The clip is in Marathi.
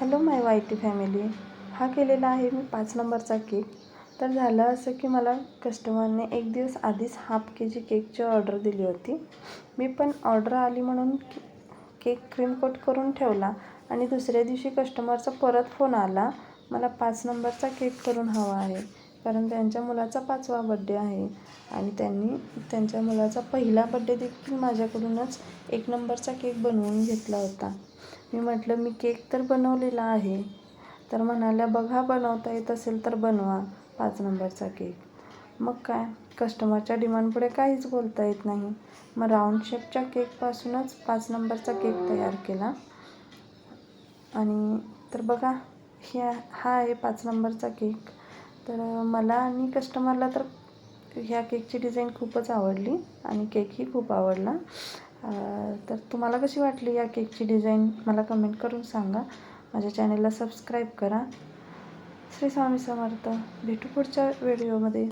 हॅलो माय वाय टी फॅमिली. हा केलेला आहे मी 5 नंबरचा केक. तर झालं असं की मला कस्टमरने एक दिवस आधीच हाफ KG केकची ऑर्डर दिली होती. मी पण ऑर्डर आली म्हणून केक क्रीम कोट करून ठेवला आणि दुसऱ्या दिवशी कस्टमरचा परत फोन आला, मला 5 नंबरचा केक करून हवा आहे, कारण त्यांच्या मुलाचा 5वा बड्डे आहे आणि त्यांनी त्यांच्या मुलाचा पहिला बड्डे देखील माझ्याकडूनच 1 नंबरचा केक बनवून घेतला होता. मी म्हटलं मी केक तर बनवलेला आहे. तर म्हणाल्या बघा बनवता येत असेल तर बनवा 5 नंबरचा केक. मग काय, कस्टमरच्या डिमांडपुढे काहीच बोलता येत नाही. मग राऊंड शेपच्या केकपासूनच 5 नंबरचा केक तयार केला. आणि तर बघा, हा आहे 5 नंबरचा केक. तर मला आणि कस्टमरला तर ह्या केकची डिझाईन खूपच आवडली आणि केकही खूप आवडला. तर तुम्हाला कशी वाटली या केकची डिझाईन मला कमेंट करून सांगा. माझ्या चॅनेलला सबस्क्राईब करा. श्री स्वामी समर्थ. भेटू पुढच्या व्हिडिओमध्ये.